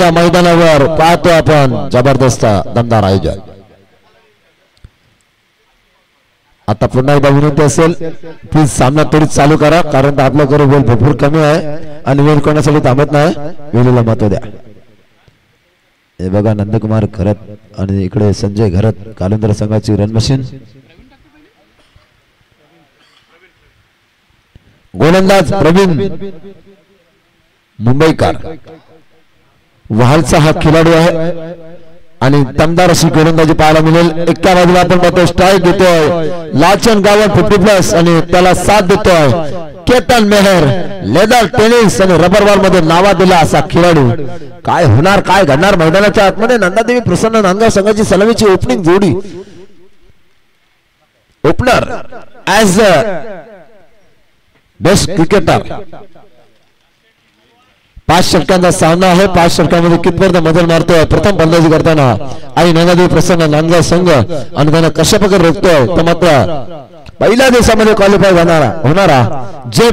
या मैदानावर पाहतो आपण जबरदस्त दमदार आयोजन. आता पुन्हा एकदा विनंती असेल प्लीज सामना त्वरित चालू करा कारण आपल्याकडे वेळ भरपूर कमी आहे आणि वेळ कोणासाठी थांबत नाही. वेळेला महत्व द्या. हे बघा नंदकुमार घरत आणि इकडे संजय घरत कालिंदर संघाची रन मशीन. गोलंदाज प्रवीण मुंबईकर वहालचा हा खेळाडू आहे आणि दमदार अशी गोलंदाजी पाहायला मिळेल. एका बाजूला आपण बघतो स्ट्राईक देतोय लाचन गावन 50+ आणि त्याला साथ देतोय केतन मेहर. लेदर टेनिस आणि रबर बॉल मध्ये नावा दिला असा खेळाडू. काय होणार काय घडणार मैदानाच्या आतमध्ये. नंदादेवी प्रसन्न नांदगाव संघाची सलामीची ओपनिंग जोडी. Opener as best cricketer. 5 षटकांचा सामना आहे. 5 षटकांमध्ये कितपर्यंत मजल मारतोय प्रथम फलंदाजी करताना आई नंदादेवी प्रसन्न नांदगाव संघ आणि त्यांना कशा प्रकारे रोखतोय. तर मात्र पहिल्या दिवसामध्ये क्वालिफाय होणारा जे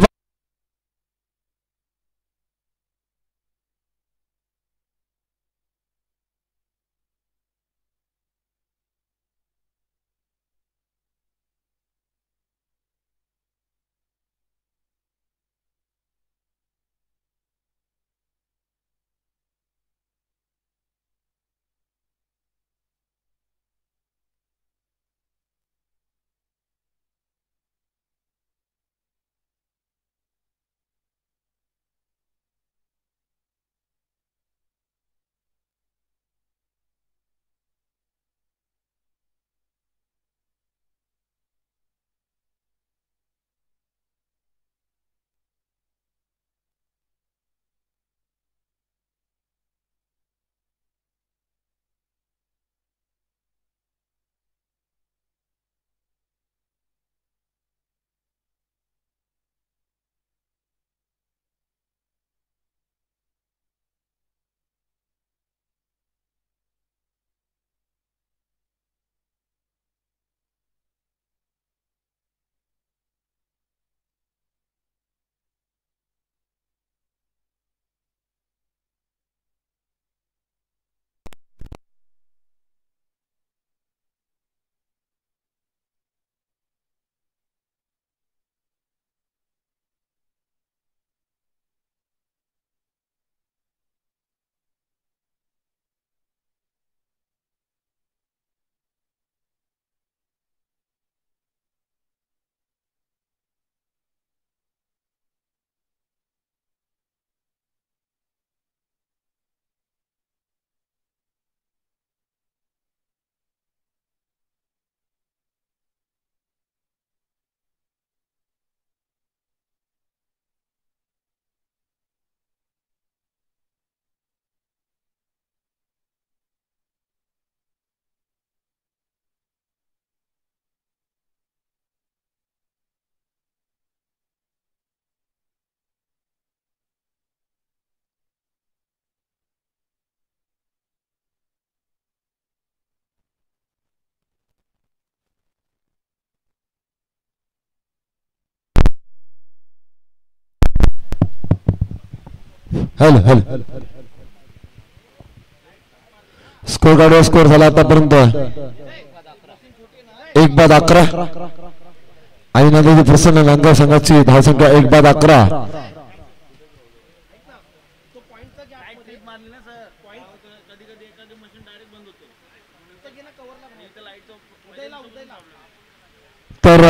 हल हल स्कोर कार्डवर स्कोर झाला आतापर्यंत 1-11. आई नंदादेवी प्रसन्न नांदगाव संघाची धावसंख्या 1-11. तर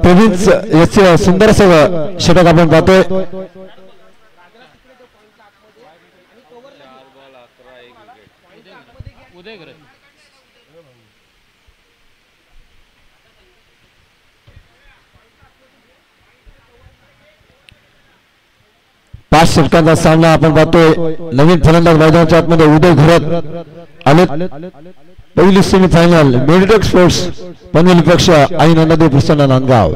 प्रवीण याचे सुंदर असं षटक आपण पाहतोय. पाच षटकांचा सामना आपण पाहतोय. नवीन फलंदाज मैदानाच्या आतमध्ये उदय घरत आले. पहिली सेमीफायनल मेडिटेक स्पोर्ट्स पनवेल पक्ष आई नंदादेवी प्रसन्न नांदगाव.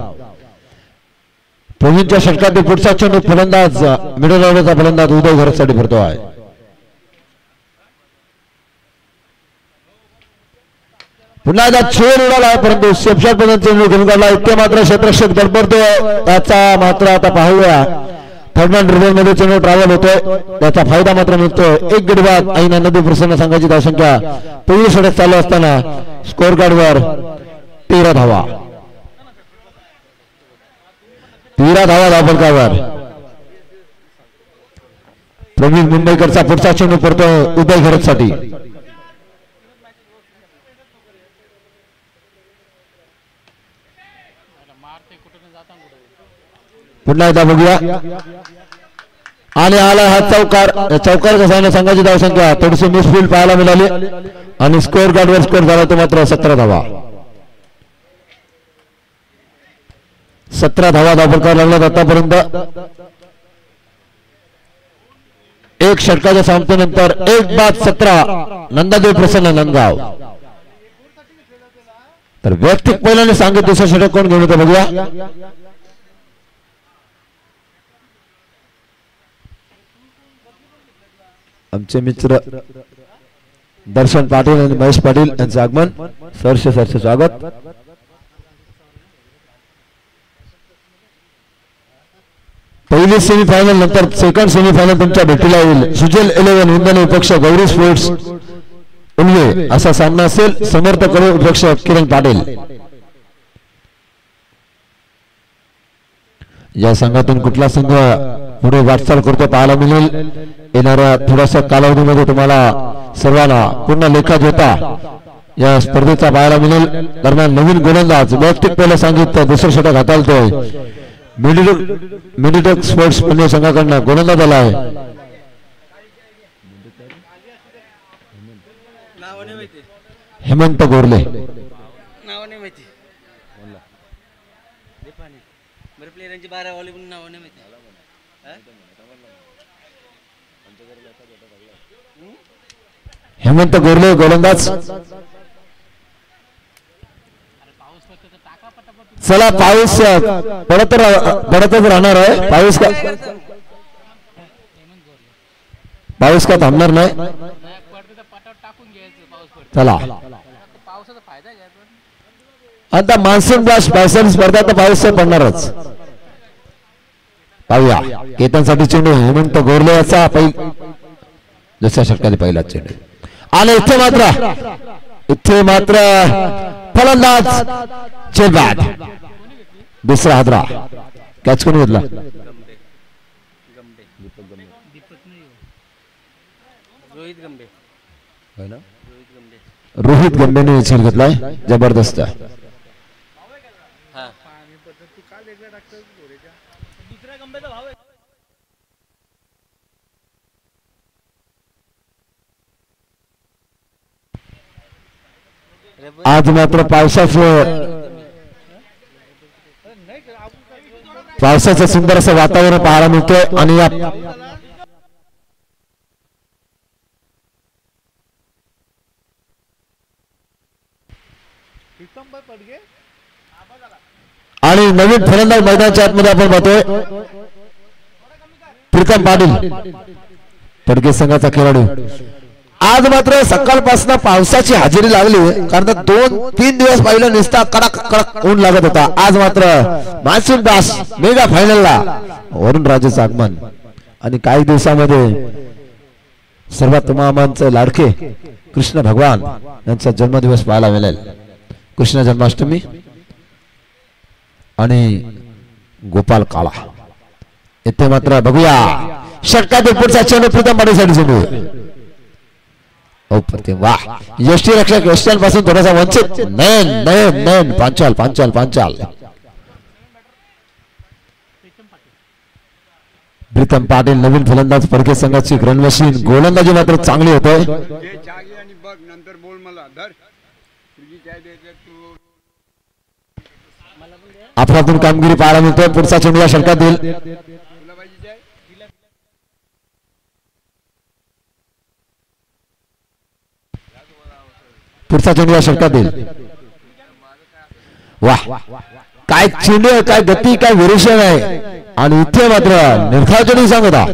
प्रवीणच्या षटकातील पुढचा चेंडू फलंदाज मिडल ऑर्डरचा फलंदाज उदय घरतसाठी भरतो आहे. पुन्हा एकदा छेड उडाला आहे परंतु शेपशाट पद्धतीने घेऊन काढला. इतके मात्र क्षेत्ररक्षक धडपडतो त्याचा मात्र आता पाहूया थर्ड मॅन रिझर्व मध्ये चेंडू ट्रॅव्हल होतोय, त्याचा फायदा मात्र मिळतोय. एक गडी बाद ऐना नदी प्रसन्न संघाची धावसंख्या पहिली षटक चालू असताना स्कोअर कार्डवर 13 धावा. 13 धावा धावफलकावर. प्रवीण मुंबईकरचा पुढचा चेंडू पडतोय उदय घरतसाठी. पुन्हा एकदा बघूया आणि आला हा चौकार. चौकार संघाची धावसंख्या थोडीशी मिसफील्ड पाहायला मिळाली आणि स्कोअर कार्डवर स्कोअर झाला तो मात्र 17 धावा. 17 धावा धावफलकावर लागला आतापर्यंत. एक षटकाच्या समाप्तीनंतर 1-17 नंदादेव प्रसन्न नंदगाव. तर वैयक्तिक पहिल्याने सांगित दुसरं षटक कोण घेऊन येतं बघूया. आमचे मित्र दर्शन पाटील आणि महेश पाटील यांचं आगमन. सरसे स्वागत. पहिली सेमीफायनल नंतर सेकंड सेमीफायनल तुमच्या भेटीला येईल. सुजल 11 इंधन विपक्ष गौरी स्पोर्ट्स उल्वे असा सामना असेल. समर्थ कडे विपक्ष किरण पाटील. या संघातून कुठला संघ पुढे वाटचाल करतो पाहायला मिळेल. येणाऱ्या थोड्याशा कालावधीमध्ये तुम्हाला सर्वांना पूर्ण लेखा जोता या स्पर्धेचा पाहायला मिळेल. दरम्यान नवीन गोलंदाज वैयक्तिक पहिलं सांगितलं दुसरं षटक हाताळतोय मिडिटेक स्पोर्ट्स पुणे संघाकडनं गोलंदाज आला आहे. हेमंत गोरले. हेमंत गोरले गोलंदाज. चला पाऊस पडतच राहणार आहे. पाऊस का थांबणार नाही. चला आता मान्सून ब्लास्ट पावसाळी स्पर्धा तर पाऊस पडणारच. पाहूया केतनसाठी चेंडू हेमंत गोरले याचा दुसऱ्या षटकाने पहिला चेंडू. आणि इथे मात्र फलंदाज चेंडू दुसरा हादरा कॅच कोणी घेतला. रोहित गंभेने चेंडू घेतलाय. जबरदस्त. आज मात्र पावसाचं सुंदर असं वातावरण पाहायला मिळतोय. आणि आणि नवीन फलंदाज मैदानाच्या आतमध्ये आपण पाहतोय प्रीतम पाटील पडगे संघाचा खेळाडू. आज मात्र सकाळपासून पावसाची हजेरी लागली. कारण 2-3 दिवस पहिला निस्ता कडक कडक ऊन लागत होता. आज मात्र मान्सून दास मेगा फायनलला वरुण राजेचं आगमन. आणि काही दिवसामध्ये सर्वात मामांचे लाडके कृष्ण भगवान यांचा जन्मदिवस पाहायला मिळेल. कृष्ण जन्माष्टमी आणि गोपाल काळा. इथे मात्र बघूया षटकातील पुढचा चेंडू प्रीतम पाटीलसाठी चेंडू. वाह यष्टी रक्षक यष्ट्यांपासून थोडासा वंचित. नयन पांचाल. प्रीतम पाटील नवीन फलंदाज पडके संघाची ग्रँड मशीन. गोलंदाजी मात्र चांगली होते. अफलातून कामगिरी पाहायला मिळते. पुढचा चेंडू या षटकातील वाह काय चेंडू आहे, काय गती, काय व्हेरिएशन आहे. आणि इथे मात्र निर्धाव चेंडू सांगता.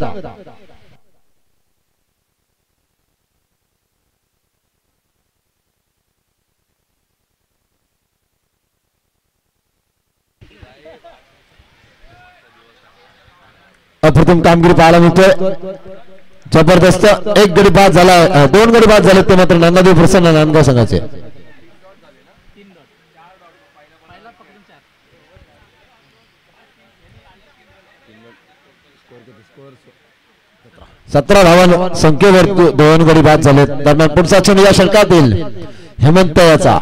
अप्रतिम कामगिरी पाहायला मिळतोय. जबरदस्त. एक गडी बाद झाला, दोन गडी बाद झाले ते मात्र नंदादेवी प्रसन्न नांदगाव संघाचे. सतरा धावन संख्येवर दोन गडी बाद झाले. दरम्यान पुढचा चेंडू या षटकातील हेमंत याचा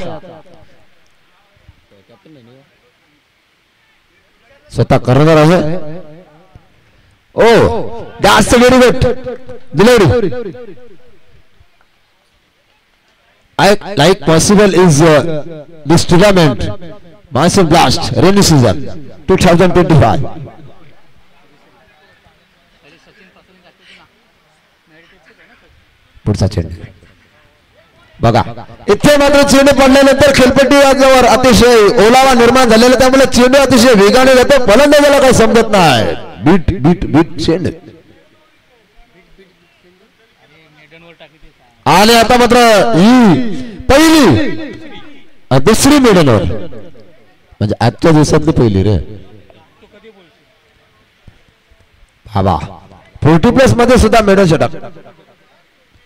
स्वतः कर्णधार आहे. ओ जास्त very good delivery. I like possible is this tournament Monsoon Blast rainy season 2025. पुढचा चेंडू बघा. इथे मात्र चेंडू पडल्यानंतर खेळपट्टी याच्यावर अतिशय ओलावा निर्माण झालेला, त्यामुळे चेंडू अतिशय वेगाने जातो. फलंदाजाला काही समजत नाही. बीट बीट बीट चेंडू आणि आता मात्र ही पहिली दुसरी मेडनवर म्हणजे आजच्या दिवसातली पहिली रे बाबा. 40+ मध्ये सुद्धा मेडल षटक.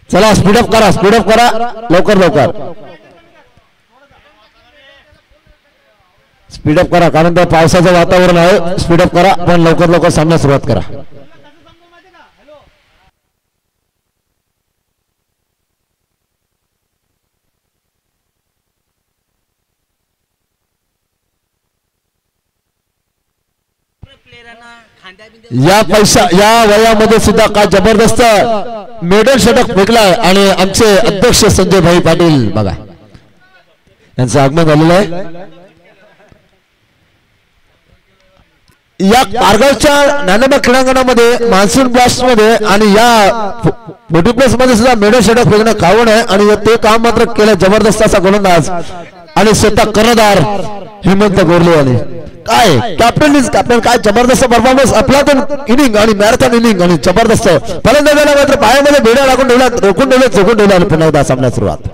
चला स्पीडअप करा लवकर स्पीडअप करा, कारण त्या पावसाचं वातावरण आहे. स्पीडअप करा पण लवकर सामना सुरुवात करा. या वयामध्ये सुद्धा काय जबरदस्त मेडल षटक फेकलाय आणि आमचे अध्यक्ष संजय भाई पाटील बघा यांचं आगमन झालेलं आहे. या कारगावच्या नानोबा क्रीडांगणामध्ये मान्सून ब्लास्ट मध्ये आणि या 40+ मध्ये सुद्धा मेडल षटक फेकणं कावण आहे आणि ते काम मात्र केलं जबरदस्त असा गोलंदाज आणि स्वतः कर्णधार हेमंत गोरले आले. काय कॅप्टन काय जबरदस्त परफॉर्मन्स. अफलातून इनिंग आणि मॅरेथॉन इनिंग आणि जबरदस्त. फलंदाजाला मात्र पायामध्ये बेड्या लागून ठेवल्या, रोखून ठेवल्या आणि पुन्हा एकदा सामन्यात सुरुवात.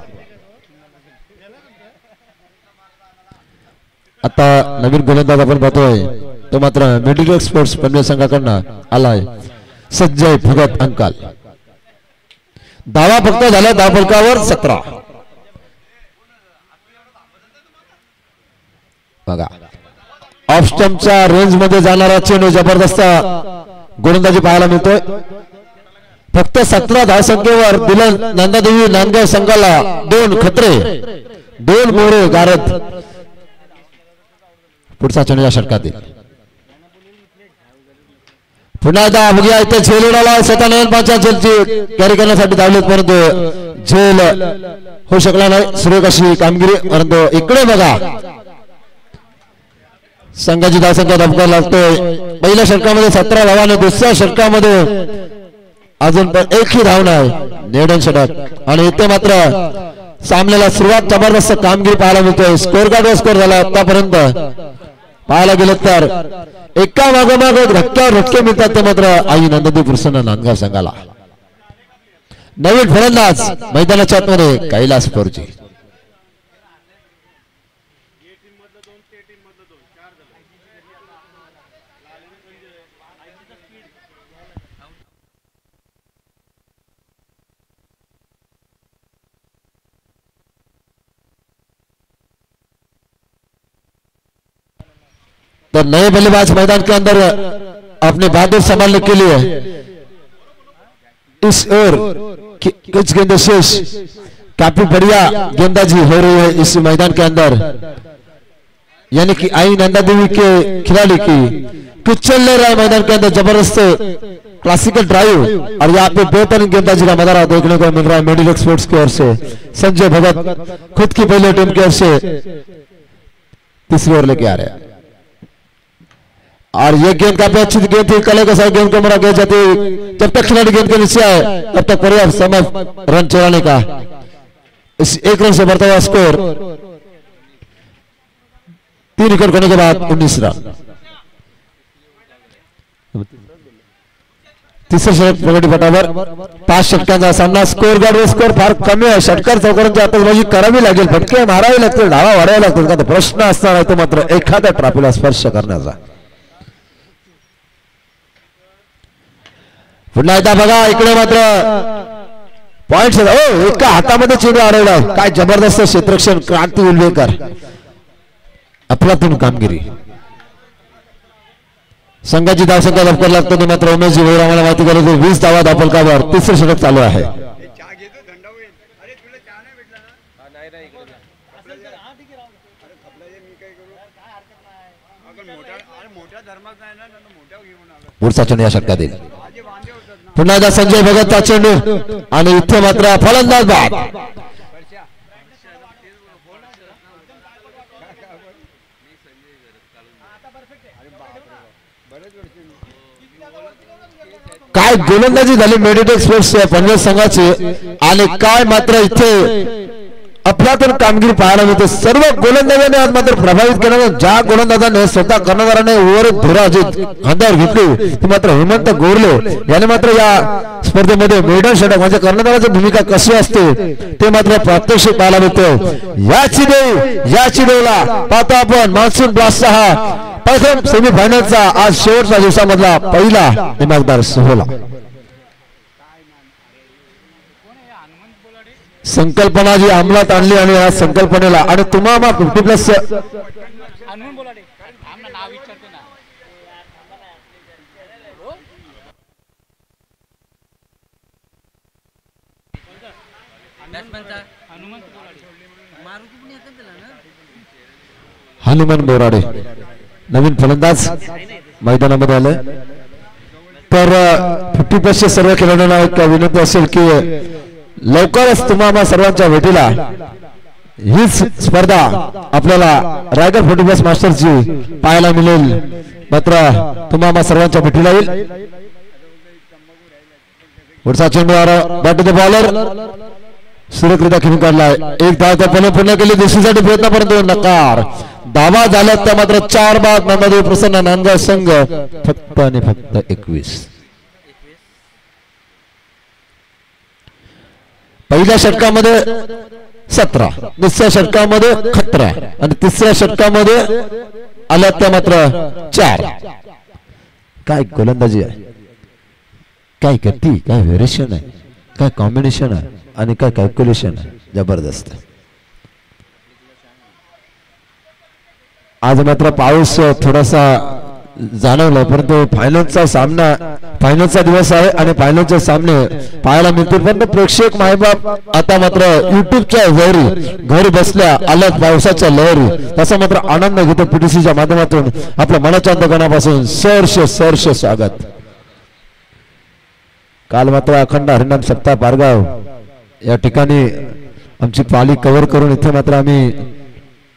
आता नवीन गोलंदाज आपण पाहतोय तो मात्र मेडिकल स्पोर्ट्स पनवेल संघाकडनं आलाय संजय भगत अंकाल. धावा फक्त झाल्या धाव फलकावर 17 बघा. ऑफ स्टंपच्या रेंज मध्ये जाणारा चेंडू जबरदस्त गोलंदाजी पाहायला मिळतोय. फक्त 17 धावसंख्येवर दिलं नंदादेवी नांदगाव संघाला 2 खतरे 2 मोरे गारद. पुढचा चेंडू या षटकातील पुन्हा एकदा बघूया. इथे झेल उडाला. स्वतः नयन पाचा झेलची कॅरी करण्यासाठी धावलेत परंतु झेल होऊ शकला नाही. सुरेख अशी कामगिरी. परंतु इकडे बघा संघाची धावसंख्या धबका लागतोय. पहिल्या षटकामध्ये 17 धावाने, दुसऱ्या षटकामध्ये अजून पण एकही धाव नाही. नेडन षटक आणि इथे मात्र सामन्याला सुरुवात जबरदस्त कामगिरी पाहायला मिळतोय. स्कोर कार्डवर स्कोर झाला आतापर्यंत पाहायला गेलं तर एका मागोमाग धक्क्यावर धक्के मिळतात ते मात्र आई नंदादेवी प्रसन्न नांदगाव संघाला. नवीन फलंदाज मैदानाच्या आतमध्ये कैलास पोरजी. तो नए बल्लेबाज मैदान के अंदर अपने बहादुर संभालने के लिए इस ओर कुछ गेंद शेष काफी बढ़िया गेंदबाजी हो रही है इस मैदान के अंदर, यानी कि आई नंदा देवी के खिलाड़ी की कुछ चल नहीं रहा है मैदान के अंदर. जबरदस्त क्लासिकल ड्राइव और यहाँ पे बेहतरीन गेंदबाजी का नजारा देखने को मिल रहा है मेडिकल स्पोर्ट्स की ओर से. संजय भगत खुद की पहले टीम की ओर से तीसरी ओर लेके आ रहे हैं और ये गेंद काफी अच्छी गेंद थी. कले के साथ गेंद को मरा गया जाती. जब तक खिलाड़ी गेंद के नीचे आए तब तक पर्याप्त समय रन चलाने का. इस 1 रन से बढ़ता हुआ स्कोर 3 विकेट करने के बाद 19 रन. तिसरे षटक प्रगती पटावर 5 षटकांचा सामना. स्कोर गार्ड स्कोर फार कमी आहे. षटकार चौकारांची आतषबाजी करावी लागेल, फटके मारावे लागतील, धावा वाढाव्या लागतील. का प्रश्न असणार आहे तो मात्र एखाद्या ट्रॉफीला स्पर्श करण्याचा. पुन्हा एकदा बघा इकडे मात्र पॉइंट एका हातामध्ये चेंडू अडवला. काय जबरदस्त क्षेत्ररक्षण क्रांती उलवेकर अफलातून कामगिरी. संघाची धावसंख्या लवकर लागतो मात्र उमेशजी भोईर आम्हाला माहिती करत 20 धावा धावफलकावर तिसरे षटक चालू आहे. पुढचा चेंडू या षटकात येईल. पुन्हा एकदा संजय भगतचा चेंडू आणि इथे मात्र फलंदाज बाद. काय गोलंदाजी झाली मेडिटेक स्पोर्ट्स पनवेल संघाची आणि काय मात्र इथे अफलातून कामगिरी पाहायला मिळते. सर्व गोलंदाजांनी आज मात्र प्रभावित केलं. ज्या गोलंदाजाने स्वतः कर्णधाराने ओव्हर धुरा खांद्यावर घेतली ती मात्र हेमंत गोरले याने मात्र या स्पर्धेमध्ये मेडल षटक म्हणजे कर्णधाराची भूमिका कशी असते ते मात्र प्रात्यक्षिक पाहायला मिळते. याची देवला पाहतो आपण मान्सून ब्लास्टचा हा प्रथम सेमीफायनलचा आज शेवटच्या दिवसामधला पहिला दिमागदार सोहळा. संकल्पना जी अंमलात आणली आणि या संकल्पनेला आणि तुम्हाला 50+ हनुमान बोराडे नवीन फलंदाज मैदानामध्ये आले. तर 50+ सर्व खेळाडूंना एक विनंती असेल की लवकरच तुम्हाला सर्वांच्या भेटीला हीच स्पर्धा आपल्याला रायगड 50+ मास्टर्सची पाहायला मिळेल. मात्र तुम्हाला सर्वांच्या भेटीला येईल. पुढचा चेंडू बॅट द बॉलर सुरक्षितरित्या खेळून काढलाय. एक धाव त्या पूर्ण केली. दुसरीसाठी प्रयत्न परंतु नकार. धावा झाल्यात त्या मात्र 4 बाद. नांदेड प्रसन्न नांदगाव संघ फक्त आणि फक्त 21. पहिल्या षटकामध्ये 17, दुसऱ्या षटकामध्ये 17 आणि तिसऱ्या षटकामध्ये आल्या त्या मात्र 4. काय गोलंदाजी आहे, काय गती, काय व्हेरिएशन आहे, काय कॉम्बिनेशन आहे आणि काय कॅल्क्युलेशन आहे. जबरदस्त. आज मात्र पाऊस थोडासा जाणवला परंतु फायनलचा दिवस आहे आणि फायनलचे सामने पाहायला मिळतील. पण प्रेक्षक मायबाप आता मात्र युट्यूबच्या घरी बसल्या आल्यात पावसाच्या लहरी. तसा मात्र आनंद घेतो पीटीसीच्या माध्यमातून आपल्या मनाच्या अंतकणापासून सहर्ष स्वागत. काल मात्र अखंड हरिनाम सप्ताह पारगाव या ठिकाणी आमची पाली कव्हर करून इथे मात्र आम्ही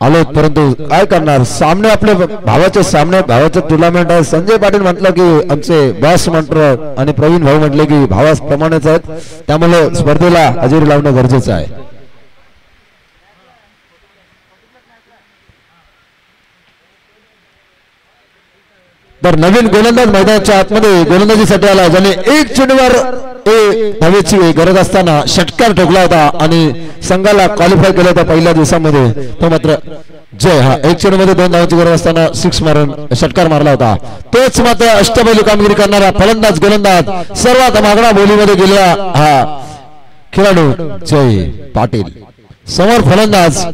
आलो. परंतु काय करणार, सामने आपले भावाचे टुर्नामेंट आहे. संजय पाटील म्हटलं की आमचे बॉस म्हटलं आणि प्रवीण भाऊ म्हटले की भावाप्रमाणेच आहेत, त्यामुळे स्पर्धेला हजेरी लावणं गरजेचं आहे. तर नवीन गोलंदाज मैदानाच्या आतमध्ये गोलंदाजीसाठी आला, ज्याने एक चेंडूवर धावेची गरज असताना षटकार ठोकला होता आणि संघाला क्वालिफाय केलं होतं पहिल्या दिवसामध्ये. तो मात्र जय हा 1 चेंडूमध्ये 2 धावांची गरज असताना 6 मारून षटकार मारला होता. तोच मात्र अष्टपैलू कामगिरी करणारा फलंदाज गोलंदाज सर्वात मागणा बोलीमध्ये गेलेला हा खेळाडू जय पाटील. समोर फलंदाज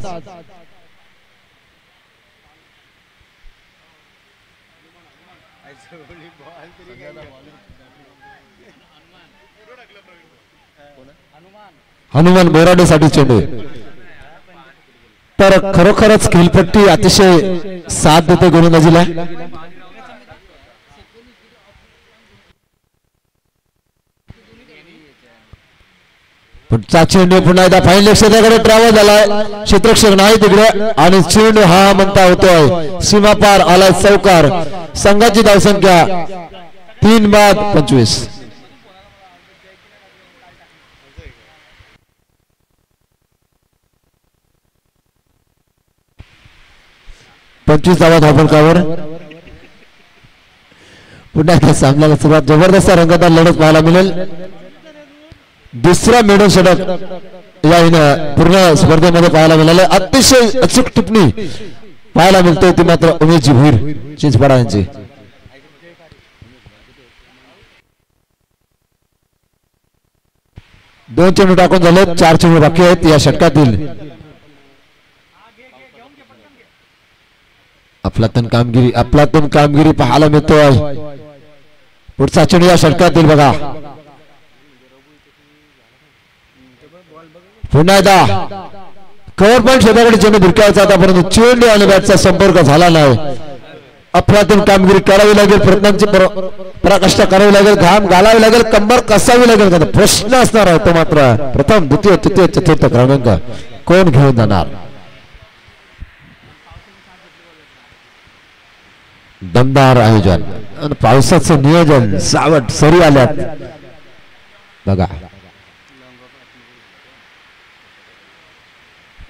हनुमान बोराडे साठी चेंडू. तर खरोखरच खेळपट्टी अतिशय साथ देते गोलंदाजीला. पुढचा चेंडू पुन्हा एकदा फाईन क्षेत्राकडे ट्रॅव्हल झालाय. क्षेत्ररक्षक नाही तिकडे आणि चेंडू हा म्हणता होतोय सीमापार आलाय चौकार. संघाची धावसंख्या 3 बाद 25. 25 धावा धावफलकावर. पुन्हा एकदा सामन्याला सुरुवात. जबरदस्त रंगतदार लढत पाहायला मिळेल. दुसरा मेडल षटक या पूर्ण स्पर्धेमध्ये पाहायला मिळाले. अतिशय अचूक टिप्पणी पाहायला मिळते ती मात्र उमेशजी भोईर चिंचपाडा यांची. 2 चेंडू टाकून झाले, 4 चेंडू बाकी आहेत या षटकातील. अफलातून कामगिरी पाहायला मिळतोय. पुढचा चेंडू या षटकातील बघा. पुन्हा एकदा कव्हर पॉईंट क्षेत्राकडे चेंडू भिरकायचा होता, परंतु चेंडू आणि बॅटचा संपर्क झाला नाही. अफलातून कामगिरी करावी लागेल, प्रयत्नांची पराकाष्ठा करावी लागेल, घाम घालावी लागेल, कंबर कसावी लागेल. प्रश्न असणार आहे तो मात्र प्रथम, द्वितीय, तृतीय, चतुर्थ क्रमांक कोण घेऊन जाणार. दमदार आयोजन आणि पावसाचं नियोजन. सावट सरी आल्यात बघा.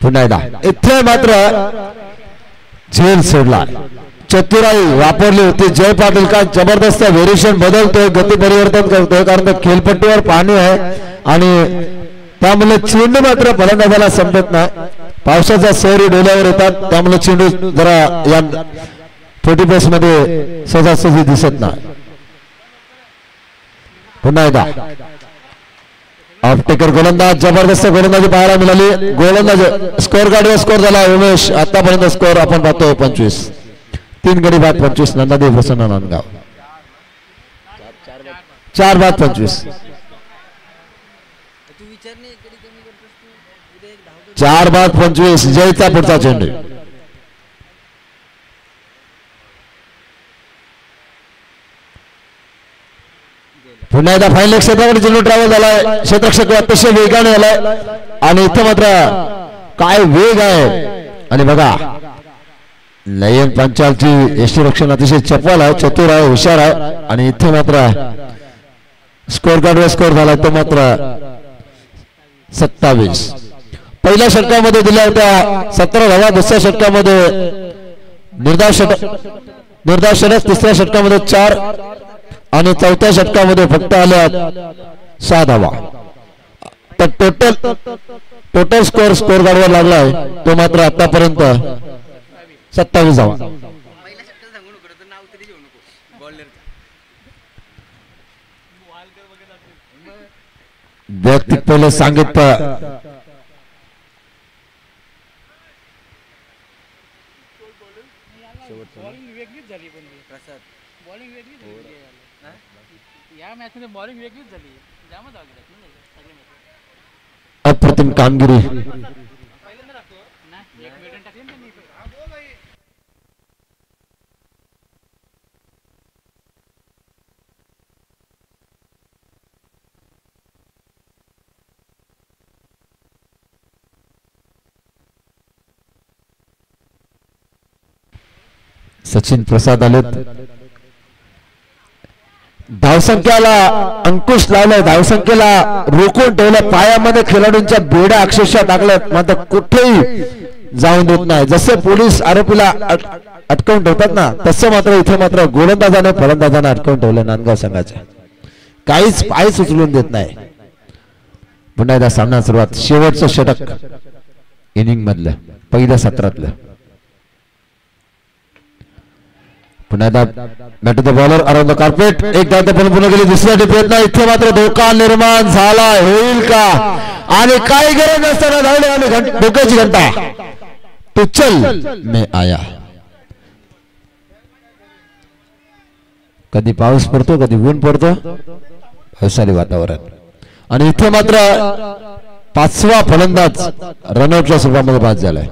पुन्हा एकदा इथे मात्र झेल सोडला. चतुराई वापरली होती जय पाटील. का जबरदस्त व्हेरिएशन बदलतोय, गती परिवर्तन करतोय, कारण खेळपट्टीवर पाणी आहे आणि त्यामुळे चेंडू मात्र फलंदाजाला समजत नाही. पावसाचा सरी डोल्यावर येतात, त्यामुळे चेंडू जरा या 40+ मध्ये सहजासहजी दिसत नाही. पुन्हा एकदा ऑफ टेकर गोलंदाज. जबरदस्त गोलंदाजी पाहायला मिळाली. गोलंदाज स्कोर गाडीवर स्कोर झाला उमेश. आतापर्यंत स्कोर आपण पाहतो 25. 3 गडी बाद 25. नंदादेव प्रसन्न नांदगाव 4 बाद 25. 4 बाद 25. जयचा पुढचा चेंडू. पुन्हा एकदा फायनल क्षेत्राकडे चेंडू ट्रॅव्हल झालाय. क्षेत्ररक्षक अतिशय वेगाने आलाय आणि इथं मात्र काय वेग आहे. आणि बघा लयन पंचालची यष्टीरक्षण अतिशय चपळ आहे, चतुर आहे, हुशार आहे. आणि इथे मात्र स्कोर कार्डवर स्कोर झाला तो मात्र 27. पहिल्या षटकामध्ये दिल्या होत्या 17 धावा, दुसऱ्या षटकामध्ये निर्धाव षटक, तिसऱ्या षटकामध्ये 4 आणि चौथ्या षटकामध्ये फक्त आल्या 6 धावा. तर टोटल स्कोर कार्डवर लागलाय तो मात्र आतापर्यंत 27 धावा. वैयक्तिक पहिले सांगितलं अप्रतिम कामगिरी. सचिन प्रसाद आलेत. धावसंख्याला अंकुश लावलाय, धावसंख्येला रोखून ठेवलं. पायामध्ये खेळाडूंच्या बेड्या अक्षरशः टाकल्यात, मात्र कुठेही जाऊन देत नाही. जसे पोलीस आरोपीला अटकवून ठेवतात ना, तसं मात्र इथे मात्र गोलंदाजाने फलंदाजाने अटकवून ठेवलं नांदगाव संघाच्या. काहीच पायच उचलून देत नाही. पुन्हा एकदा सामना सुरुवात. शेवटचं षटक इनिंग मधलं, पहिल्या सत्रातलं. पुन्हा एकदा bat the bowler around the carpet. एकदा पण पुन्हा गेली दुसऱ्या प्रयत्न. इथे मात्र धोका निर्माण झाला, होईल का? आणि काही गरज नसताना धावले आणि धोक्याची घंटा. तो चल मैं आया. कधी पाऊस पडतो, कधी ऊन पडतो, पावसाळी वातावरण. आणि इथे मात्र 5वा फलंदाज रनआउटच्या स्वरूपामध्ये बाद झालाय.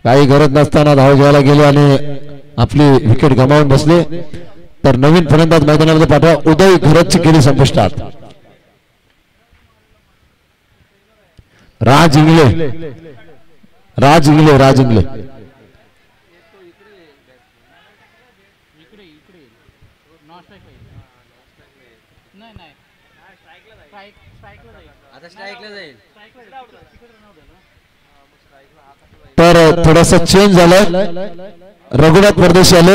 काही गरज नसताना धाव घ्यायला गेले आणि आपली विकेट गमावून बसले. तर नवीन फलंदाज मैदानामध्ये पाठवा. उदय घरची केली संपुष्टात. राज इंगले. तर थोडस चेंज झालंय. रघुनाथ परदेशी आले.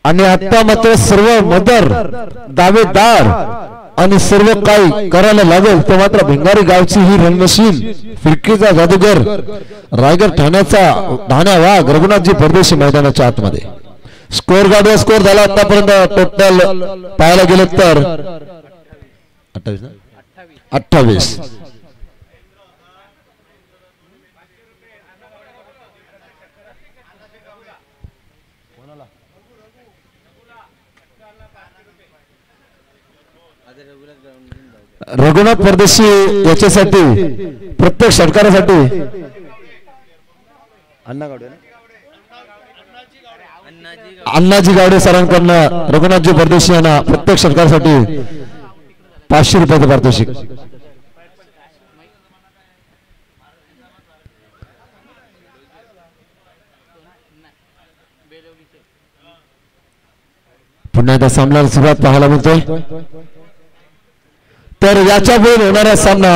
आणि आता मात्र सर्व मदर दावेदार आणि सर्व काही करायला लागेल तो मात्र भिंगारी गावची ही रन मशीन फिरकीचा जादूगर रायगड ठाण्याचा वाघ रघुनाथजी परदेशी मैदानाच्या आतमध्ये स्कोर गाडीवर स्कोर झाला आतापर्यंत टोटल पाहायला गेले तर 28. रघुनाथ परदेशी याच्यासाठी प्रत्येक षटकारासाठी अण्णाजी गावडे सरांकडनं रघुनाथजी परदेशी यांना प्रत्येक षटकारासाठी 500 रुपयाचं पारितोषिक. पुन्हा एकदा सामन्याला सुरुवात पाहायला मिळतोय. तर याच्या पुढे होणारा सामना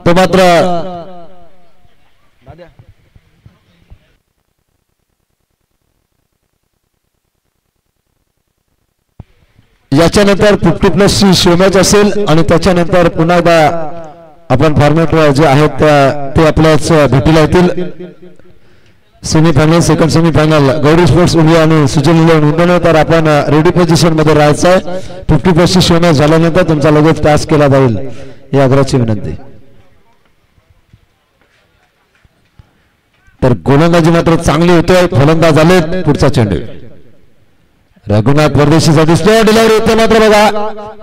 तो मात्र याच्यानंतर 50+ ची शो मॅच असेल आणि त्याच्यानंतर पुन्हा एकदा आपण फॉर्मॅट जे आहेत ते आपल्याच भेटीला येतील. Semifinal second semifinal Gauri sports India आणि सुजल इंडिया तर आपण रेडी पोझिशन मध्ये राहायचं आहे. 50+ ची शो मॅच झाल्यानंतर तुमचा लगेच पास केला जाईल ही आग्रहाची विनंती. तर गोलंदाजी मात्र चांगली होतोय. फलंदाज आले. पुढचा चेंडू रघुनाथ परदेशीचा दिसतोय. डिलिव्हरी होते मात्र बघा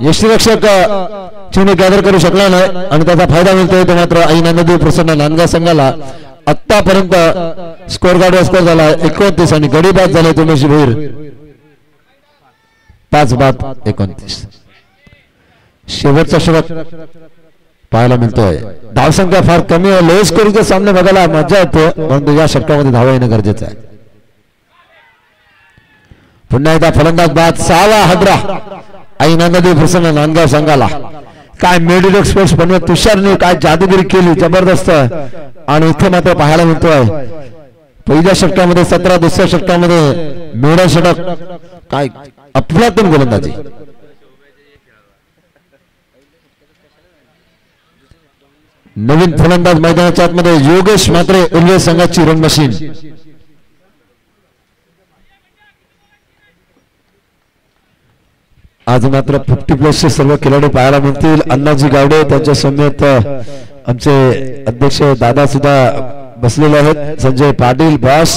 यष्टीरक्षक चेंडू गॅदर करू शकला नाही आणि त्याचा फायदा मिळतोय. तो मात्र ऐनंदी प्रसन्न नांदगाव संघाला आतापर्यंत स्कोर गाडीवर स्कोर झाला 29 आणि गडी बाद झाले उमेश भोईर 5 बाद 29. शेवटचा षटक पाहायला मिळतोय. धावसंख्या फार कमी आहे. लो स्कोरचे सामने बघायला मजा येते परंतु या षटकामध्ये धावा येणं गरजेचं आहे. पुन्हा एकदा फलंदाज बाद 6वा हडरा ऐनंदी प्रसन्न नांदगाव संघाला. काय मेडिडक स्पोर्ट्स बनवत तुषारने काय जादूगिरी केली जबरदस्त आणि इथे मात्र पाहायला मिळतोय पहिल्या षटकामध्ये 17 दुसऱ्या षटकामध्ये मेडा षटक काय अफलातून गोलंदाजी. नवीन फलंदाज मैदानाच्या आतमध्ये योगेश मात्रे उल्वे संघाची रन मशीन. आज मात्र 50+ चे सर्व खेळाडू पाहायला मिळतील. अण्णाजी गावडे त्यांच्या समेत आमचे अध्यक्ष दादा सुद्धा बसलेले आहेत. संजय पाटील बॉस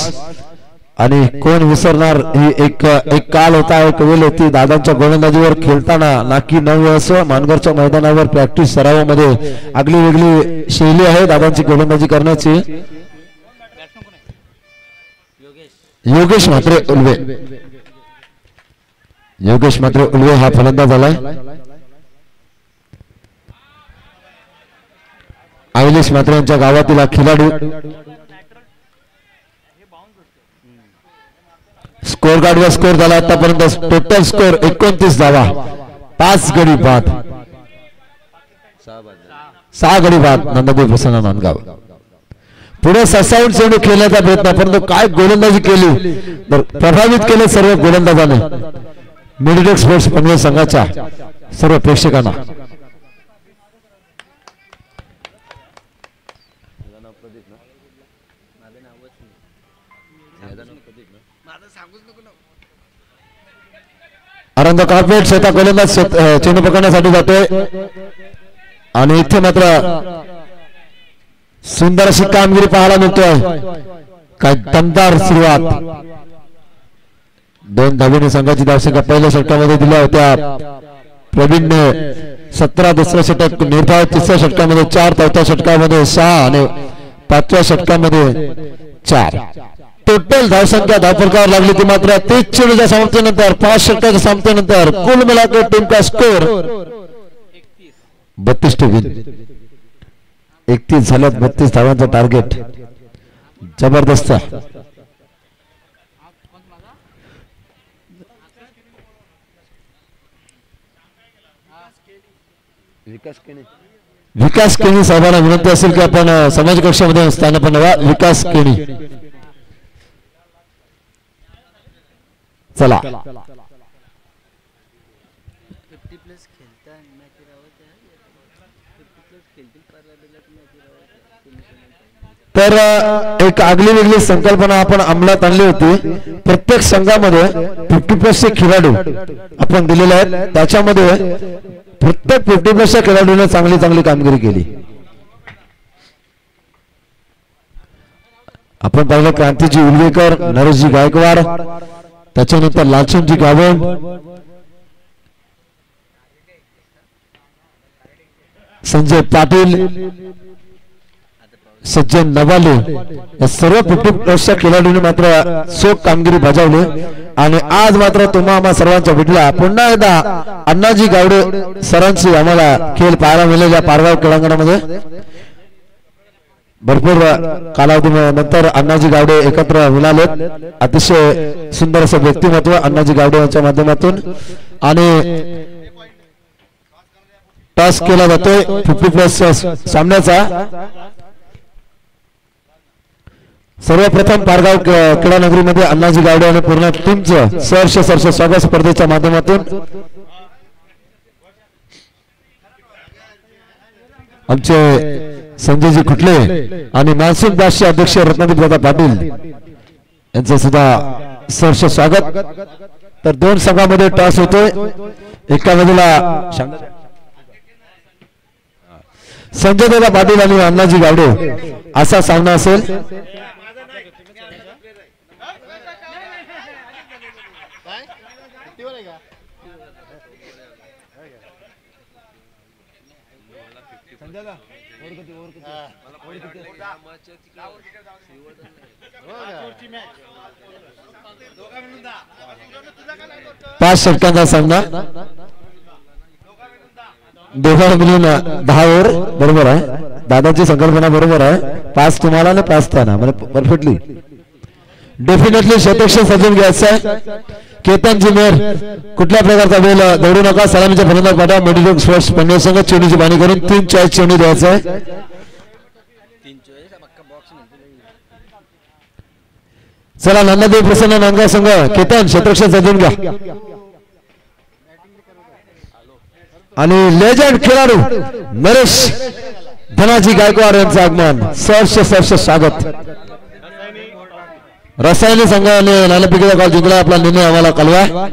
आणि कोण विसरणार ही एक काल होता एक वेळ होती दादांच्या गोलंदाजीवर खेळताना नाकी 9 वर्ष मानगरच्या मैदानावर प्रॅक्टिस सरावामध्ये आगली वेगळी शैली आहे दादांची गोलंदाजी करण्याची. योगेश म्हात्रे उल्वे योगेश मात्र उल्वे हा फलंदाज झालाय. आयलेश मात्र यांच्या गावातील खेळाडू. स्कोर गाडीवर स्कोर झाला आतापर्यंत टोटल स्कोर 29 धावा 5 गडी बाद 6 गडी बाद नंदादेव प्रसन्न नांदगाव. पुढे 67 चेंडू खेळण्याचा प्रयत्न परंतु काय गोलंदाजी केली तर प्रभावित केले सर्व गोलंदाजाने मिडडेक स्पोर्ट्स पनवेल संघाच्या सर्व प्रेक्षकांना. आनंद कार्पेट स्वतः गोलंदाज चेंडू पकडण्यासाठी जातोय आणि इथे मात्र सुंदर अशी कामगिरी पाहायला मिळतोय. काय दमदार सुरुवात 2 धावेने संघाची धावसंख्या पहिल्या षटकामध्ये दिल्या होत्या. प्रवीणने 17 दुसऱ्या षटक निर्धाव तिसऱ्या षटकामध्ये 4 चौथ्या षटकामध्ये 6 आणि 5व्या षटकामध्ये 4. टोटल धावसंख्या धावफलकावर लागली ती मात्र 30 चेंडूच्या समाप्तीनंतर 5 षटकाच्या समाप्तीनंतर कुल मिलाकर टीम का स्कोर 32 31 झाल्यात 32 धावांचा टार्गेट जबरदस्त. विकास केणी साहेबांना विनंती असेल की आपण समाज कक्षामध्ये स्थानापन्न व्हा. विकास केणी चला तर एक आगली वेगळी संकल्पना आपण अंमलात आणली होती. प्रत्येक संघामध्ये 50+ चे खेळाडू आपण दिलेले आहेत. त्याच्यामध्ये प्रत्येक 50+ च्या खेळाडूने चांगली कामगिरी केली. आपण पाहिलं क्रांतीजी उलवेकर, नरेशजी गायकवाड, त्याच्यानंतर लालचंदजी गावण, संजय पाटील, सज्जन नवाले या सर्व 50+ खेळाडूंनी मात्र चोख कामगिरी बजावली. आणि आज मात्र तुम्हा आम्हा सर्वांच्या भेटला पुन्हा एकदा अण्णाजी गावडे सरांची आम्हाला खेळ पाहायला मिळाले. या पारगाव क्रीडांगणामध्ये भरपूर कालावधीनंतर अण्णाजी गावडे एकत्र मिळाले. अतिशय सुंदर असं व्यक्तिमत्व अण्णाजी गावडे यांच्या माध्यमातून. आणि टॉस केला जातोय 50+ सामन्याचा. सर्वप्रथम पारगाव क्रीडानगरीमध्ये अण्णाजी गावडे आणि पूर्ण टीमचं सहर्ष स्वागत स्पर्धेच्या माध्यमातून. आमचे संजयजी खुटले आणि मानसिक दासचे अध्यक्ष रत्नादीप दादा पाटील यांचं सुद्धा सहर्ष स्वागत. तर दोन संघामध्ये टॉस होतोय. एका बाजूला संजय दादा पाटील आणि अण्णाजी गावडे असा सामना असेल. पाच षटकांचा सामना, दोघांना मिळून 10 ओव्हर. बरोबर आहे, दादाची संकल्पना बरोबर आहे. 5 तुम्हाला आणि 5 त्यांना, म्हणजे परफेक्टली. डेफिनेटली शतक्ष सजून घ्यायचं आहे. केतन जिमेर कुठल्या प्रकारचा वेळ दौडू नका. सलामीच्या फलंदाज पाठवा. मेडिकल स्पोर्ट्स पंडित संघ चेंडूची बाणी करून 3 चॉईस चेंडू द्यायचा आहे. चला नंदादेवी प्रसन्न नांदगाव संघ केतन क्षेत्ररक्षक सजून घ्या. आणि लेजंड खेळाडू नरेश धनाजी गायकवाड यांचं आगमन. सहर्ष स्वागत. रसायनी संघाने नाणेफेकीचा काल जिंकला. आपला निर्णय आम्हाला कळवा.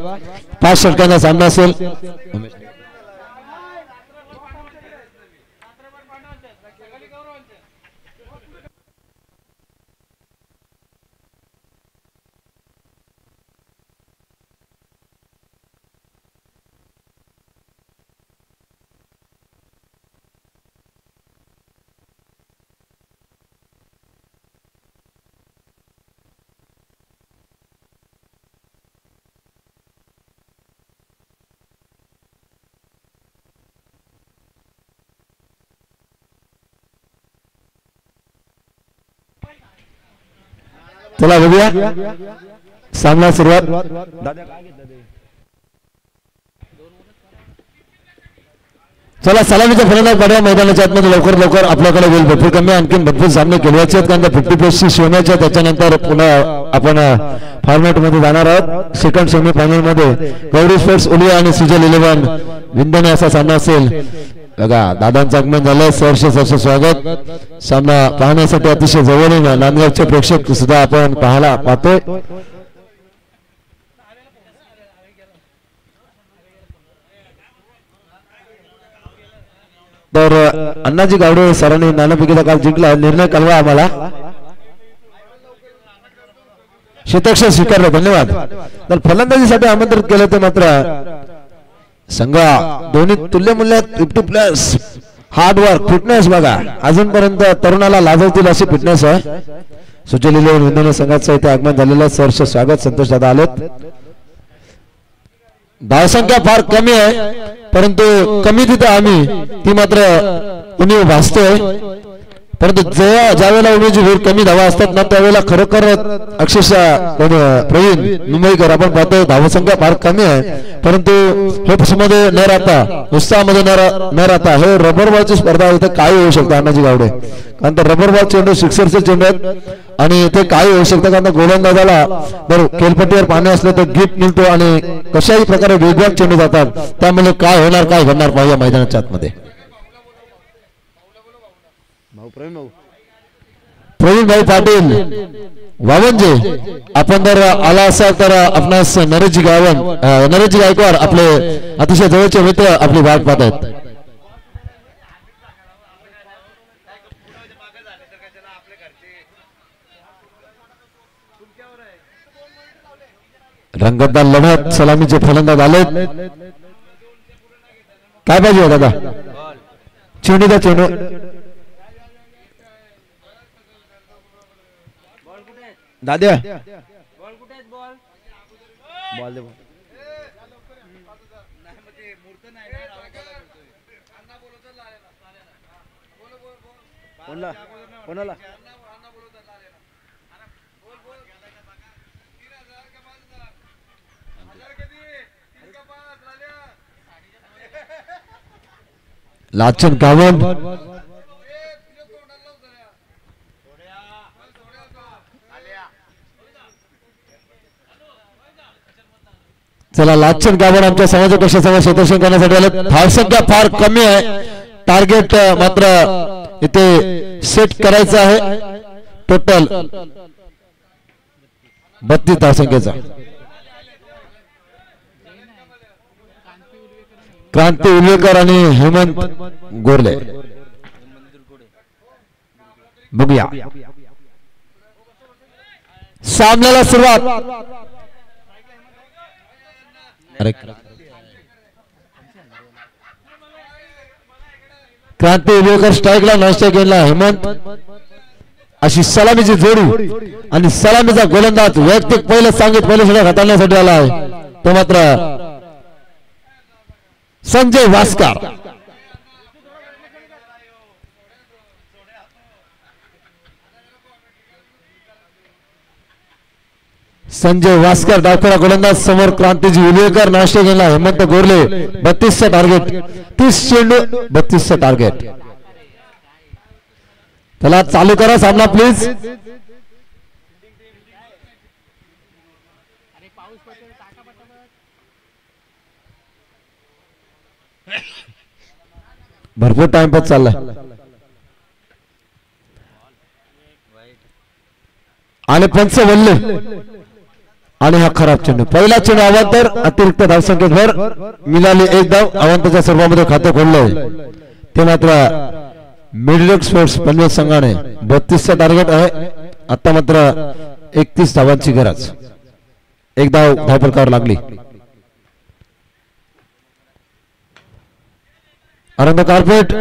5 षटकांचा सामना असेल. चला बघूया सामना सुरुवात. चला सलामीच्या फलंदाज पाठवा मैदानाच्या आतमध्ये. लवकर आपल्याकडे वेळ भरपूर कमी, आणखी भरपूर सामने खेळवायचे आहेत. कारण 50+ शिवण्याच्या त्याच्यानंतर पुन्हा आपण फॉर्मॅट मध्ये जाणार आहोत. सेकंड सेमीफायनल मध्ये गौरी स्पोर्ट्स उलिया आणि सुजल 11 विंदने असा सामना असेल. बघा दादांचं आगमन झालं. सहर्ष स्वागत. सामना पाहण्यासाठी अतिशय जवळून नांदगावचे प्रेक्षक सुद्धा आपण पाहतोय. तर अण्णाजी गावडे सरांनी नाणेफेकीचा काल जिंकला. निर्णय कळवा आम्हाला. क्षेत्ररक्षक स्वीकारलं. धन्यवाद. तर फलंदाजीसाठी आमंत्रित केलं ते मात्र संघ दोन्ही तुल्य मूल्यात 50+ हार्डवर्क फिटनेस. बघा अजूनपर्यंत तरुणाला लाजवतील अशी फिटनेस आहे. सुजल 11 विंदने संघाचं इथे आगमन झालेलं. सहर्ष स्वागत. संतोष दादा आलेत. धावसंख्या फार कमी आहे, परंतु कमी तिथं आम्ही ती मात्र उणीव भासतोय. परंतु ज्या वेळेला उमेची वेळ कमी धावा असतात ना त्यावेळेला खरोखर अक्षरशः प्रवीण मुंबईकर आपण पाहतोय धावसंख्या फार कमी आहे, परंतु होप्समध्ये न राहता उत्साहामध्ये न राहता हे रबर बॉलची स्पर्धा इथे काय होऊ शकतं अण्णाजी गावडे. कारण तर रबर बॉल चेंडू सिक्सरचे चेंडू आहेत आणि इथे काय होऊ शकतं कारण गोलंदाजाला जर खेळपट्टीवर पाणी असलं तर गिफ्ट मिळतो आणि कशाही प्रकारे वेगवेगळे चेंडू जातात. त्यामुळे काय होणार काय घडणार पाहूया मैदानाच्या आतमध्ये. प्रवीण भाई पाटील वावंजे आपण जर आला असाल तर आपणास नरेश गायकवाड आपले अतिशय जवळचे मित्र आपली वाट पाहत आहेत. रंगतदार लढत सलामीचे फलंदाज आलेत. काय पाहिजे दादा? चेंडू द्या चेंडू. दाद्या कोणाला लाचन गावन चला लाचन गावन आमच्या समाजापेक्षा समोर क्षेत्ररक्षण करण्यासाठी आले. धावसंख्या फार कमी आहे. टार्गेट मात्र इथे सेट करायचं आहे. टोटल 32 धावसंख्येचा. क्रांती उल्लेकर आणि हेमंत गोरले. बघूया सामन्याला सुरुवात. अरे क्रांती उल्लेकर स्ट्राईकला नाश्ता केला. हेमंत अशी सलामीची जोडी आणि सलामीचा गोलंदाज वैयक्तिक पहिलं सांगित पहिल्या षटक हाताळण्यासाठी आला आहे तो मात्र संजय वास्कर. संजय वास्कर डावखोरा गोलंदाज समोर क्रांतीजी उल्लेकर नाश्ते गेला. हेमंत गोरले 32चं टार्गेट. 30 चेंडू 32चं टार्गेट. त्याला चालू करा सामना प्लीज. भरपूर टाइमपास चाललाय आणि पंच बोलले आणि हा खराब चेंडू. पहिला चेंडू अवांतर अतिरिक्त धावसंख्येत भर मिळाली. एक धाव अवांतरच्या सर्वांमध्ये खातं खोललंय ते मात्र मिडलक स्पोर्ट्स पनवेल संघाने 32चं टार्गेट आहे. आता मात्र 31 धावांची गरज. एक धाव धावफलकावर लागली. आनंद कार्पेट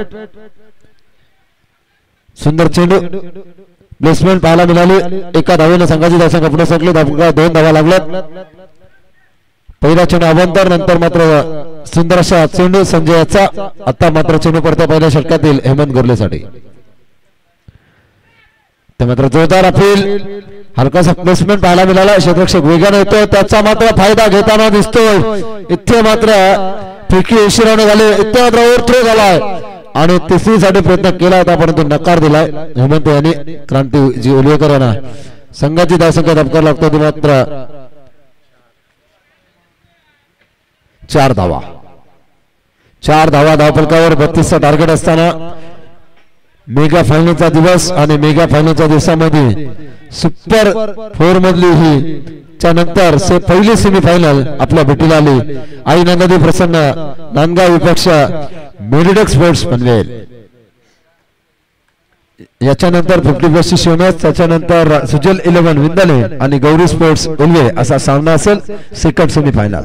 सुंदर चेंडू प्लेसमेंट पाहायला मिळाली. एका धावेने संघाची धावसंख्या पुढे सरकली. 2 धावा लागल्यात. पहिला चेंडू अवांतर नंतर मात्र सुंदर असा चेंडू संजयचा. आता मात्र चेंडू पडतो पहिल्या षटकातील हेमंत गोरलेसाठी. ते मात्र जोरदार अपील. हलकासा प्लेसमेंट पाहायला मिळाला. क्षेत्ररक्षक वेगाने येतोय त्याचा मात्र फायदा घेताना दिसतोय. इथे मात्र फेकी उशिराने झाले. इथे मात्र ओव्हरथ्रो झालाय आणि तिसरीसाठी प्रयत्न केला होता परंतु नकार दिलाय हेमंत यांनी. क्रांती उल्लेकर यांना संघाची धावसंख्या धपकार लागतो ती मात्र 4 धावा. 4 धावा धावफलकावर 32चं टार्गेट असताना मेगा फायनलचा दिवस आणि मेगा फायनलच्या दिवसामध्ये सुपर 4 मधली ही नंतर पहिली सेमीफायनल आपल्या भेटीला आली. आई नंदादेवी प्रसन्न नांदगाव विपक्ष मेडिडक स्पोर्ट्स पनवेल. याच्यानंतर 50+ शिवमॅच. त्याच्यानंतर सुजल 11 विंदाले आणि गौरी स्पोर्ट्स उल्वे असा सामना असेल सेकंड सेमीफायनल.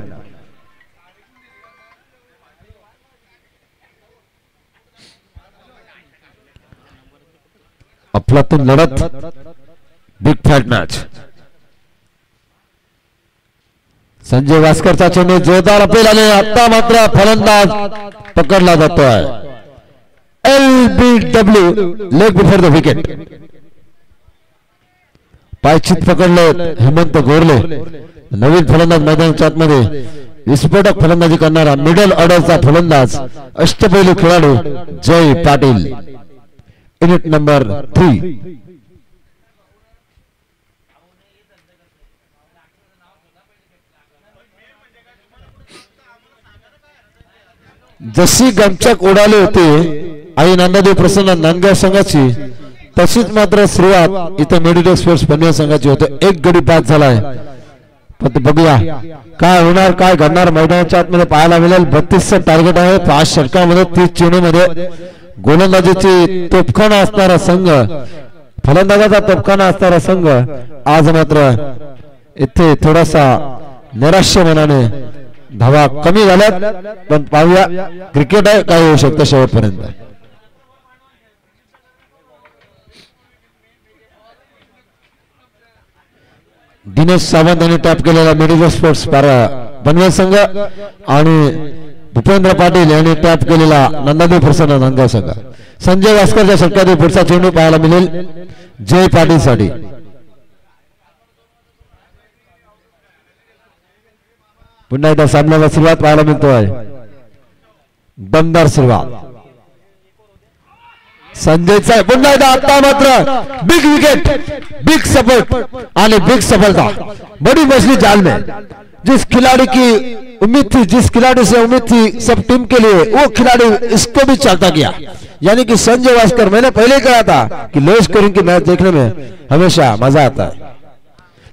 अफलातून लढत बिग फॅट मॅच. संजय वास्करचा चेंडू जोरदार अपील आले. आता मात्र फलंदाज पकडला जातोय. LBW leg before the wicket. पायचित पकडले हेमंत गोरले. नवीन फलंदाज मैदानाच्या आतमध्ये विस्फोटक फलंदाजी करणारा मिडल ऑर्डरचा फलंदाज अष्टपैलू खेळाडू जय पाटील. Unit number 3. जशी गमचक उडाली होती आई नंदादेवी प्रसन्न नांदगाव संघाची तशीच मात्र सुरुवात इथे मेडिटेक स्पोर्ट्स पनवेल संघाची होते. एक गडी बाद झालाय, पण बघूया काय होणार, काय घडणार. मैदानाच्या आतमध्ये पाहायला मिळेल 32 टार्गेट आहे, 5 षटकामध्ये 30 चेंडूमध्ये. गोलंदाजीची तोफखाना असणारा संघ, फलंदाजाचा तोफखाना असणारा संघ आज मात्र इथे थोडासा निराश्य मनाने धावा कमी झाल्यात. पण पाहूया, क्रिकेट आहे, काय होऊ शकतं शेवटपर्यंत. दिनेश सावंत यांनी टॅप केलेला मेडिकल स्पोर्ट्स पनवेल संघ आणि भूपेंद्र पाटील यांनी टॅप केलेला नंदादेव प्रसन्न नांदगाव संघ. संजय वास्करच्या षटकातील पुढचा चेंडू पाहायला मिळेल जय पाटील साठी. पुन्हा एकदा सामन्याला सुरुवात पाहायला मिळतोय, दमदार सुरुवात संजयचा. पुन्हा एकदा आता मात्र बिग विकेट, बिग सपोर्ट आणि बिग सफलता. बड़ी मछली जाल में, जिस खिलाड़ी की उम्मीद थी, जिस खिलाड़ी से उम्मीद थी सब टीम के लिए, वो खिलाड़ी इसको भी चाहता गया. यानी कि संजय वास्कर, मैंने पहले ही कहा था कि लोश करीम की मैच देखने में हमेशा मजा आता है.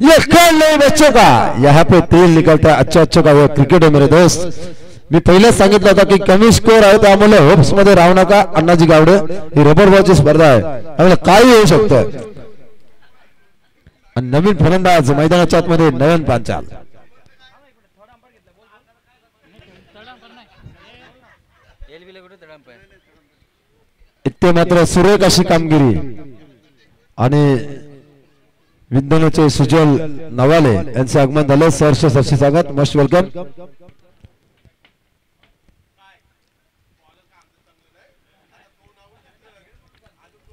ये खेल नहीं बच्चों का, यहाँ पे तेल निकलता है अच्छा का. वो क्रिकेट है मेरे दोस्त. मी पहिलेच सांगितलं होतं की कमी स्कोर आहे, त्यामुळे होप्स मध्ये राहू नका. अण्णाजी गावडे, ही रबर बॉलची स्पर्धा आहे, त्यामुळे काही होऊ शकतं. नवीन फलंदाज मैदानाच्या आतमध्ये नयन पांचाल. इथे मात्र सुरेख अशी कामगिरी आणि विद्यानाचे सुजल नवाले यांचे आगमन झाले. सहर्ष सरशी स्वागत, मोस्ट वेलकम.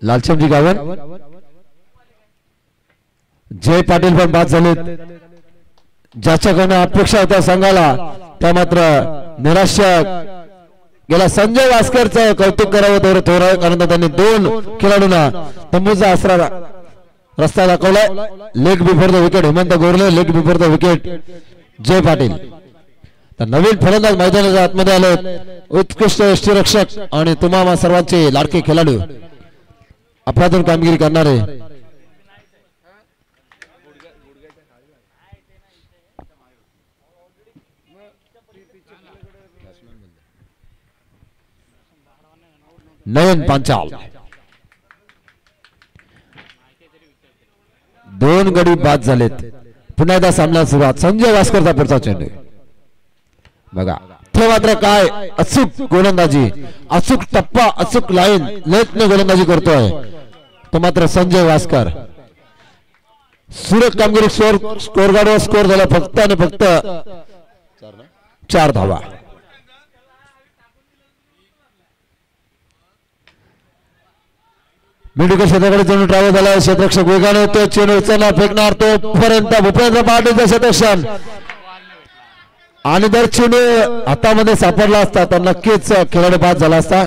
लालचंदजी गावन, जय पाटील पण बाद झालेत. ज्याच्याकडून अपेक्षा होत्या संघाला त्या मात्र निराशा गेला. संजय वास्करचं कौतुक करावं थोडं, कारण त्यांनी 2 खेळाडूंना तंबूचा आसरा रस्ता दाखवलाय. Leg before the wicket Hemant Gorle, leg before the wicket जय पाटील. तर नवीन फलंदाज मैदानाच्या आतमध्ये आले, उत्कृष्ट यष्टीरक्षक आणि तुम्हा सर्वांचे लाडके खेळाडू, अफलातून कामगिरी करणारे. नयन पांचाल 2 गडी बाद झालेत. पुन्हा एकदा सामना सुरुवात. संजय वास्करचा पुढचा चेंडू बघा. ते मात्र काय अचूक गोलंदाजी, अचूक टप्पा, अचूक लाईन, लेटने गोलंदाजी करतोय तो मात्र संजय वास्कर. सुरेख कामगिरी. स्कोर गाडीवर स्कोर झाला फक्त आणि फक्त 4 धावा. मेडिकल क्षेत्राकडे चेंडू ट्रॅव्हल झाला. क्षेत्ररक्षक वेगाने तो चेंडू उचलणार, फेकणार, तोपर्यंत भूपेंद्र पाटीलचं क्षेत्ररक्षण. आणि जर चेंडू हातामध्ये सापडला असता तर नक्कीच खेळाडू बाद झाला असता.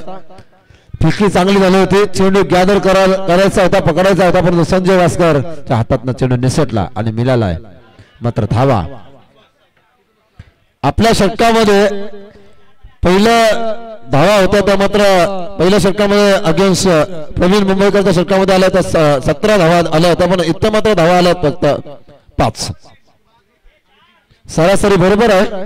फिरकी चांगली झाली होती, चेंडू गॅदर करायचा होता, पकडायचा होता, परंतु संजय वास्करच्या हातातनं चेंडू निसटला आणि मिळालाय मात्र धावा. आपल्या षटकामध्ये पहिलं धावा होत्या त्या मात्र पहिल्या षटकामध्ये अगेन्स्ट प्रवीण मुंबईकरच्या षटकामध्ये आल्या तर 17 धावा आल्या होत्या, पण इथं मात्र धावा आल्या फक्त 5. सरासरी बरोबर आहे.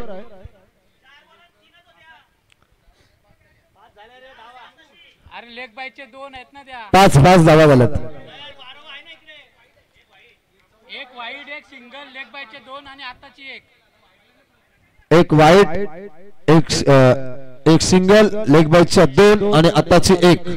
लेग बायचे 2 आहेत ना, त्या 5 धावा झाल्यात. एक वाईड, एक सिंगल, लेग बायचे 2 आणि आताची एक वाईड, एक सिंगल, लेग बायच्या 2 आणि आताची 1.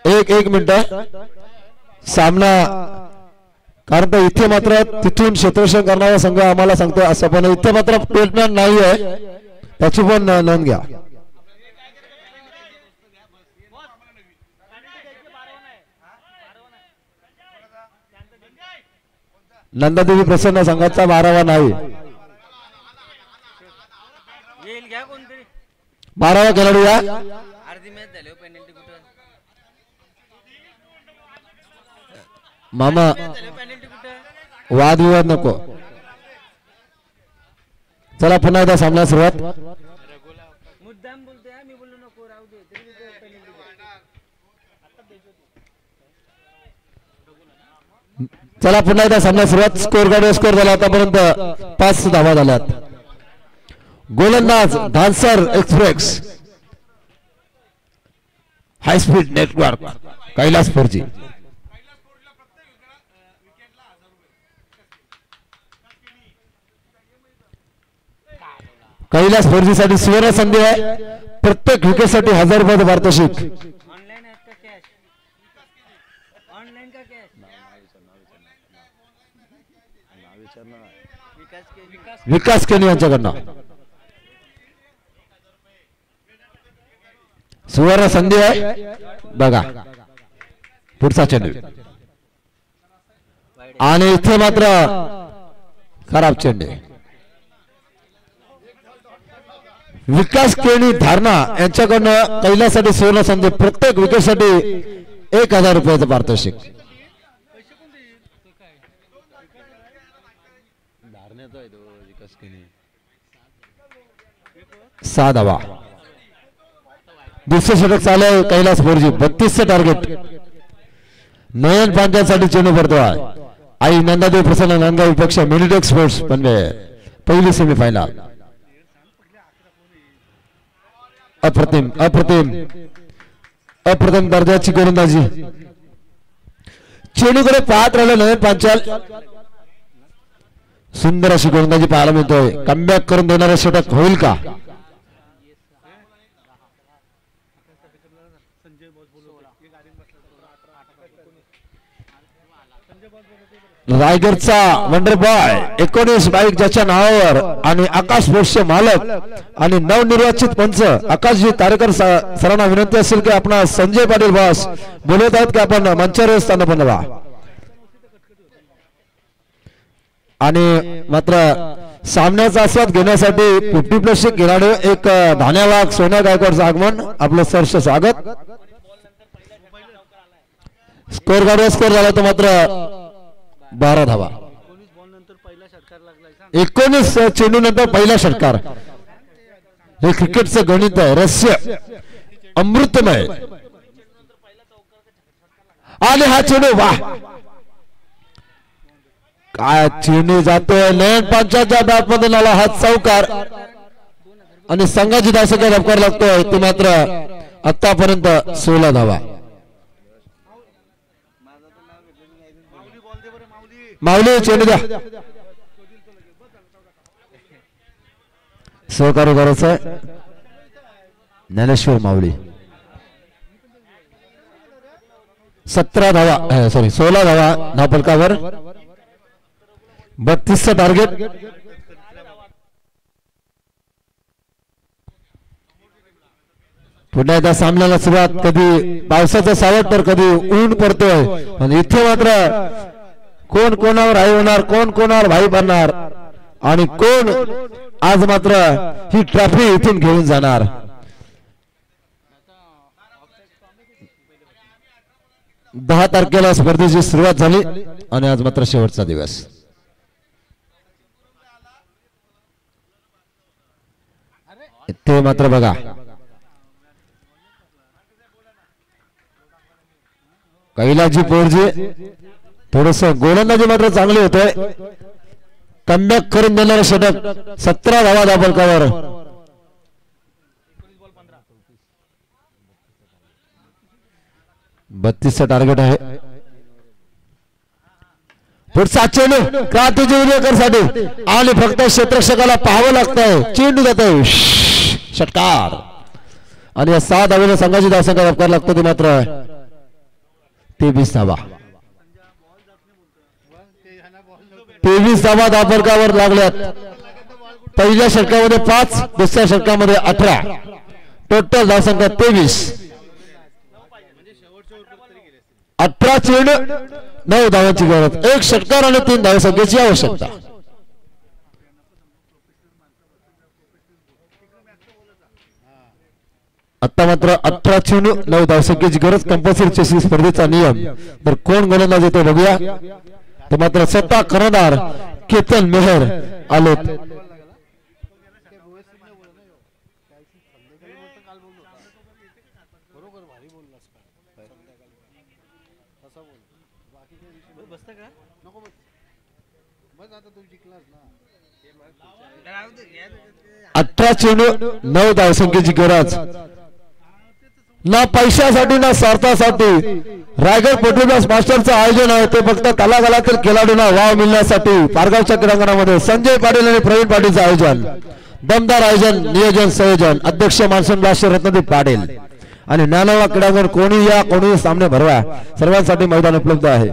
एक मिनिट सामना. कारण इथे मात्र तिथून क्षेत्ररक्षण करणारा संघ आम्हाला सांगतो असं, पण इथे मात्र ट्रीटमेंट नाही आहे, त्याची पण नोंद घ्या. नंदादेवी प्रसन्न संघाचा 12वा नाही, 12वा खेळाडू या. मामा वादविवाद नको. चला पुन्हा एकदा सामना सुरुवात. मुद्दाम बोलतोय मी बोललो नको राहू दे तरी मी penalty देतो. चला पुन्हा एकदा सामना सुरुवात. स्कोर गाडी स्कोर झाला आतापर्यंत 5 धावा झाल्यात. गोलंदाज dancer express high speed network Kailas 4G. Kailas 4G साठी सुवर्ण संधी आहे. प्रत्येक विकेट साठी 1000 रुपये पारितोषिक. ऑनलाइन आहे का कॅश? ऑनलाइन का कॅश? विकास केनी यांच्याकडनं सुवर्ण संधी आहे. बघा पुढचा चेंडू आणि इथे मात्र खराब चेंडू. विकास केणी धारणा यांच्याकडनं कैलासाठी सुवर्ण संधी. प्रत्येक विकेटसाठी 1000 रुपयाचं पारितोषिक. 6 धावा. दुसरे षटक चालू आहे कैलास 4G. 32चं टार्गेट. नयन पांड्यासाठी चेंडू पडतोय. आई नंदादेवी प्रसन्न नांदगाव विपक्ष मिनिटेक स्पोर्ट्स पनवेल. पहिली सेमीफायनल. अप्रतिम अप्रतिम अप्रतिम दर्जाची गोलंदाजी. चेंडूकडे पाहत राहिलं नयन पांचाल. सुंदर अशी गोलंदाजी पाहायला मिळतोय. कमबॅक करून देणारे षटक होईल का? रायगडचा वंडर बॉय 19 बाईक ज्याच्या नावावर आणि आकाश स्पोर्ट्सचे मालक आणि नवनिर्वाचित पंच आकाशजी तारेकर सरांना विनंती असेल की आपण संजय पाटील बॉस बोलत आहेत की आपण मंचावर स्थान बनवा. आणि मात्र सामन्याचा आस्वाद घेण्यासाठी 50+ खेळाडू एक धान्यावाग सोन्या गायकवाडचं आगमन. आपलं सहर्ष स्वागत. स्कोर गाडी स्कोर झाला तर मात्र 12 धावा. 19 चेंडू नंतर पहिला षटकार. हे क्रिकेटचं गणित आहे. रहस्य अमृतमय. आणि हा चेंडू वाह काय चेंडू जातोय. नयन पांचाच्या बॅट मधून आला हा चौकार आणि संघाची धावसंख्या धबकार लागतोय. ते मात्र आतापर्यंत 16 धावा. माऊली चेंडू द्या. सहकार्य करायचं आहे ज्ञानेश्वर माऊली. 17 धावा 16 धावा धावफलकावर. 32चं टार्गेट. पुन्हा एकदा सामन्याला सुरुवात. कधी पावसाचं सावट तर कधी ऊन पडतोय. आणि इथे मात्र कोण कोणावर आई होणार, कोण कोणावर भाई बनणार आणि कोण आज मात्र ही ट्रॉफी इथून घेऊन जाणार. दहा तारखेला स्पर्धेची सुरुवात झाली आणि आज मात्र शेवटचा दिवस. ते मात्र बघा कैलासजी 4G थोडस गोलंदाजी मात्र चांगली होते. कमबॅक करून देणारे षटक. 17 धावा धावफलकावर. 32चं टार्गेट आहे. पुढचा चेंडू क्रांतीजी उदयकर साठी आणि फक्त क्षेत्ररक्षकाला पाहावं लागतंय. चेंडू जातोय षटकार आणि या 6 धावेला संघाची धावसंख्या धबकार लागतो. ते मात्र 23 धावा. 23 धावा धावफलकावर लागल्यात. पहिल्या षटकामध्ये 5, दुसऱ्या षटकामध्ये 18. टोटल धावसंख्या 23. 18 चेंडू 9 धावांची गरज. 1 षटकार आणि 3 धावसंख्येची आवश्यकता. आता मात्र 18 चेंडू 9 धावसंख्येची गरज. कंपल्सरी चेसिंग स्पर्धेचा नियम. तर कोण गोलंदाज येतो बघूया. ते मात्र स्वतः कर्णधार केतन मेहर आलेत. बरोबर भारी बोललास का तसा बोल बाकी काही विषय बसता का नको बस आता तू जिंकलास ना 18 चेंडू 9 धावसंख्येची गरज ना पैशासाठी ना स्वार्थासाठी रायगड पोर्टुगीज मास्टरचं आयोजन आहे ते फक्त तलागालातील खेळाडूंना वाव मिळण्यासाठी पारगावच्या क्रीडांगणामध्ये संजय पाटील आणि प्रवीण पाटीलचं आयोजन दमदार आयोजन नियोजन संयोजन अध्यक्ष मान्सून ब्लास्ट रत्नदीप पाटील आणि ज्ञानोबा क्रीडांगण कोणी या कोणी सामने भरवा सर्वांसाठी मैदान उपलब्ध आहे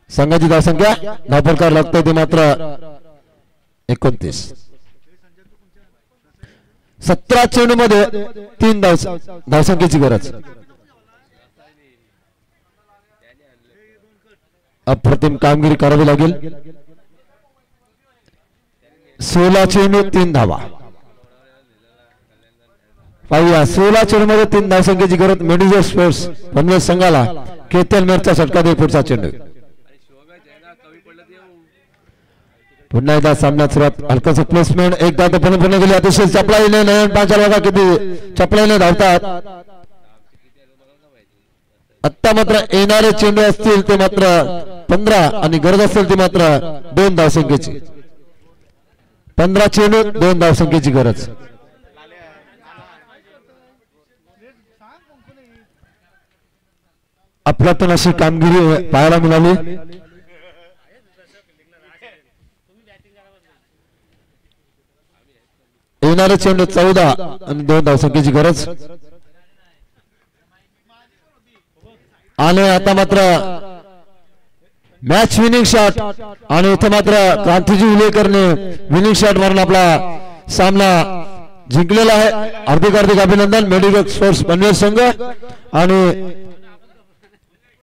संघाची धावसंख्या धावफलकावर लागते ती मात्र 29 17 चेंडू मध्ये 3 धावसंख्येची गरज अप्रतिम कामगिरी करावी लागेल 16 चेंडू 3 धावा पाहूया 16 चेंडू मध्ये 3 धावसंख्येची गरज मेडिजर स्पोर्ट्स पनवेल संघाला केतन मेरचा षटका दे पुढचा चेंडू पुन्हा एकदा सामन्यात सुरुवात हलकाचं प्लेसमेंट एकदा तर पूर्ण गेली अतिशय चपळाईने नयन पांचाल बघा किती चपळाईने धावतात आत्ता मात्र येणारे चेंडू असतील ते मात्र 15 आणि गरज असेल ती मात्र 2 धावसंख्येची 15 चेंडू 2 धावसंख्येची गरज अफलातून अशी कामगिरी पाहायला मिळाली येणारे चेंडू 14 आणि 2 धावसंख्येची गरज आणि आता मात्र मॅच विनिंग शॉट आणि इथे मात्र क्रांतिजी उलेकरने विनिंग शॉट मारून आपला सामना जिंकलेला आहे हार्दिक अभिनंदन मेडिकल स्पोर्ट्स पनवेल संघ आणि